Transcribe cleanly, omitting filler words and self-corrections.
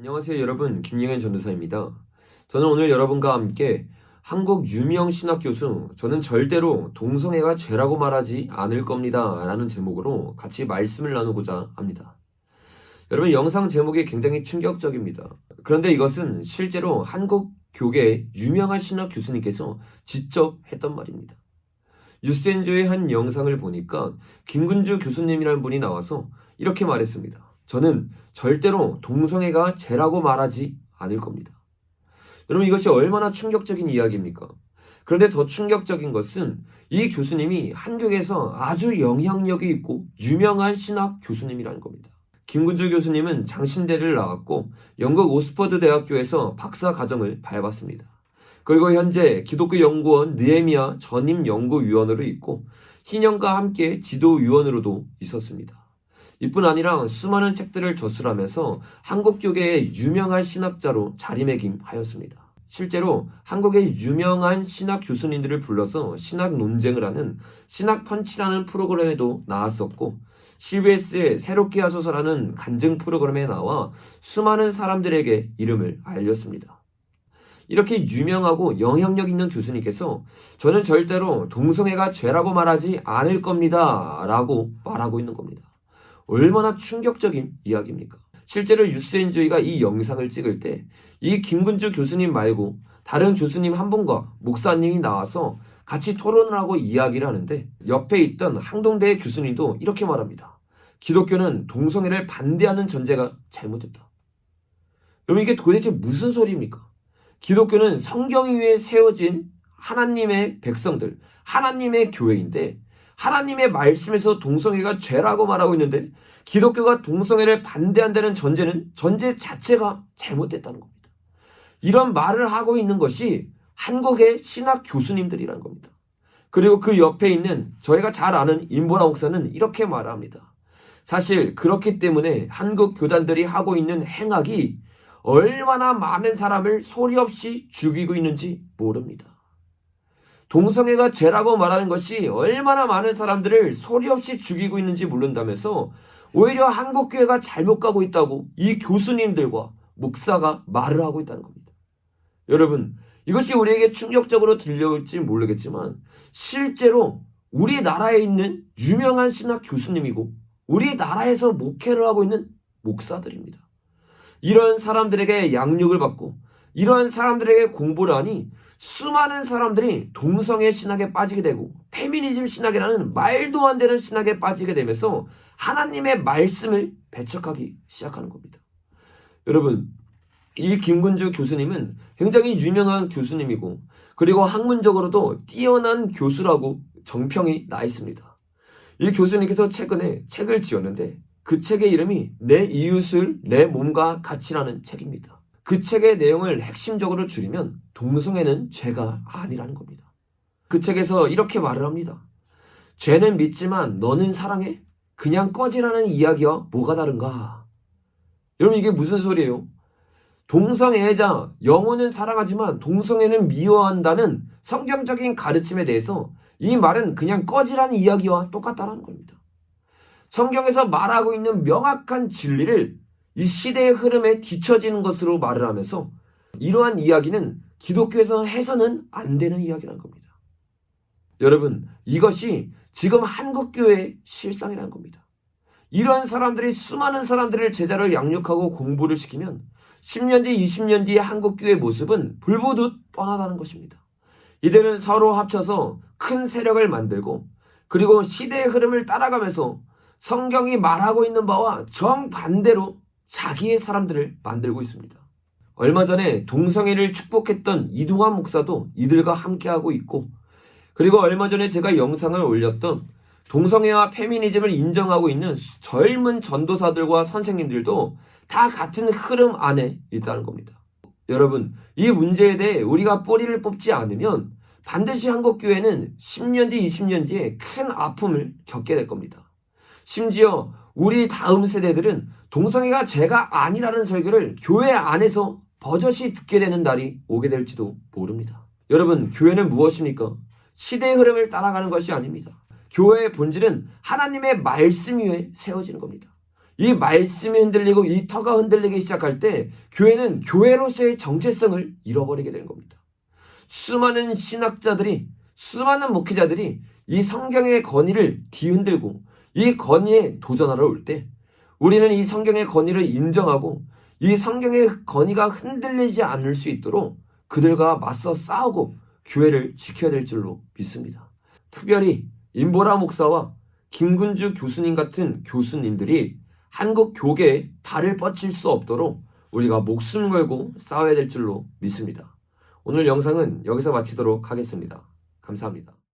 안녕하세요 여러분, 김영현 전도사입니다. 저는 오늘 여러분과 함께 한국 유명 신학 교수 저는 절대로 동성애가 죄라고 말하지 않을 겁니다 라는 제목으로 같이 말씀을 나누고자 합니다. 여러분, 영상 제목이 굉장히 충격적입니다. 그런데 이것은 실제로 한국 교계의 유명한 신학 교수님께서 직접 했던 말입니다. 뉴스엔조의 한 영상을 보니까 김군주 교수님이라는 분이 나와서 이렇게 말했습니다. 저는 절대로 동성애가 죄라고 말하지 않을 겁니다. 여러분, 이것이 얼마나 충격적인 이야기입니까? 그런데 더 충격적인 것은 이 교수님이 한국에서 아주 영향력이 있고 유명한 신학 교수님이라는 겁니다. 김군주 교수님은 장신대를 나왔고 영국 오스퍼드 대학교에서 박사 과정을 밟았습니다. 그리고 현재 기독교 연구원 느헤미야 전임 연구위원으로 있고 신영과 함께 지도위원으로도 있었습니다. 이뿐 아니라 수많은 책들을 저술하면서 한국교계의 유명한 신학자로 자리매김하였습니다. 실제로 한국의 유명한 신학 교수님들을 불러서 신학 논쟁을 하는 신학 펀치라는 프로그램에도 나왔었고 CBS의 새롭게 하소서라는 간증 프로그램에 나와 수많은 사람들에게 이름을 알렸습니다. 이렇게 유명하고 영향력 있는 교수님께서 저는 절대로 동성애가 죄라고 말하지 않을 겁니다 라고 말하고 있는 겁니다. 얼마나 충격적인 이야기입니까? 실제로 뉴스엔조이가 이 영상을 찍을 때 이 김군주 교수님 말고 다른 교수님 한 분과 목사님이 나와서 같이 토론을 하고 이야기를 하는데 옆에 있던 항동대의 교수님도 이렇게 말합니다. 기독교는 동성애를 반대하는 전제가 잘못됐다. 여러분, 이게 도대체 무슨 소리입니까? 기독교는 성경 위에 세워진 하나님의 백성들, 하나님의 교회인데 하나님의 말씀에서 동성애가 죄라고 말하고 있는데 기독교가 동성애를 반대한다는 전제 자체가 잘못됐다는 겁니다. 이런 말을 하고 있는 것이 한국의 신학 교수님들이라는 겁니다. 그리고 그 옆에 있는 저희가 잘 아는 임보라 목사는 이렇게 말합니다. 사실 그렇기 때문에 한국 교단들이 하고 있는 행악이 얼마나 많은 사람을 소리 없이 죽이고 있는지 모릅니다. 동성애가 죄라고 말하는 것이 얼마나 많은 사람들을 소리 없이 죽이고 있는지 모른다면서 오히려 한국교회가 잘못 가고 있다고 이 교수님들과 목사가 말을 하고 있다는 겁니다. 여러분, 이것이 우리에게 충격적으로 들려올지 모르겠지만 실제로 우리나라에 있는 유명한 신학 교수님이고 우리나라에서 목회를 하고 있는 목사들입니다. 이런 사람들에게 양육을 받고 이러한 사람들에게 공부를 하니 수많은 사람들이 동성애 신학에 빠지게 되고 페미니즘 신학이라는 말도 안 되는 신학에 빠지게 되면서 하나님의 말씀을 배척하기 시작하는 겁니다. 여러분, 이 김군주 교수님은 굉장히 유명한 교수님이고 그리고 학문적으로도 뛰어난 교수라고 정평이 나 있습니다. 이 교수님께서 최근에 책을 지었는데 그 책의 이름이 내 이웃을 내 몸과 같이라는 책입니다. 그 책의 내용을 핵심적으로 줄이면 동성애는 죄가 아니라는 겁니다. 그 책에서 이렇게 말을 합니다. 죄는 믿지만 너는 사랑해? 그냥 꺼지라는 이야기와 뭐가 다른가? 여러분, 이게 무슨 소리예요? 동성애자, 영혼은 사랑하지만 동성애는 미워한다는 성경적인 가르침에 대해서 이 말은 그냥 꺼지라는 이야기와 똑같다는 겁니다. 성경에서 말하고 있는 명확한 진리를 이 시대의 흐름에 뒤처지는 것으로 말을 하면서 이러한 이야기는 기독교에서 해서는 안 되는 이야기라는 겁니다. 여러분, 이것이 지금 한국교회의 실상이라는 겁니다. 이러한 사람들이 수많은 사람들을 제자로 양육하고 공부를 시키면 10년 뒤, 20년 뒤의 한국교회의 모습은 불보듯 뻔하다는 것입니다. 이들은 서로 합쳐서 큰 세력을 만들고 그리고 시대의 흐름을 따라가면서 성경이 말하고 있는 바와 정반대로 자기의 사람들을 만들고 있습니다. 얼마 전에 동성애를 축복했던 이동환 목사도 이들과 함께하고 있고 그리고 얼마 전에 제가 영상을 올렸던 동성애와 페미니즘을 인정하고 있는 젊은 전도사들과 선생님들도 다 같은 흐름 안에 있다는 겁니다. 여러분, 이 문제에 대해 우리가 뿌리를 뽑지 않으면 반드시 한국교회는 10년 뒤, 20년 뒤에 큰 아픔을 겪게 될 겁니다. 심지어 우리 다음 세대들은 동성애가 죄가 아니라는 설교를 교회 안에서 버젓이 듣게 되는 날이 오게 될지도 모릅니다. 여러분, 교회는 무엇입니까? 시대의 흐름을 따라가는 것이 아닙니다. 교회의 본질은 하나님의 말씀 위에 세워지는 겁니다. 이 말씀이 흔들리고 이 터가 흔들리기 시작할 때 교회는 교회로서의 정체성을 잃어버리게 되는 겁니다. 수많은 신학자들이, 수많은 목회자들이 이 성경의 권위를 뒤흔들고 이 권위에 도전하러 올 때 우리는 이 성경의 권위를 인정하고 이 성경의 권위가 흔들리지 않을 수 있도록 그들과 맞서 싸우고 교회를 지켜야 될 줄로 믿습니다. 특별히 임보라 목사와 김군주 교수님 같은 교수님들이 한국 교계에 발을 뻗칠 수 없도록 우리가 목숨 걸고 싸워야 될 줄로 믿습니다. 오늘 영상은 여기서 마치도록 하겠습니다. 감사합니다.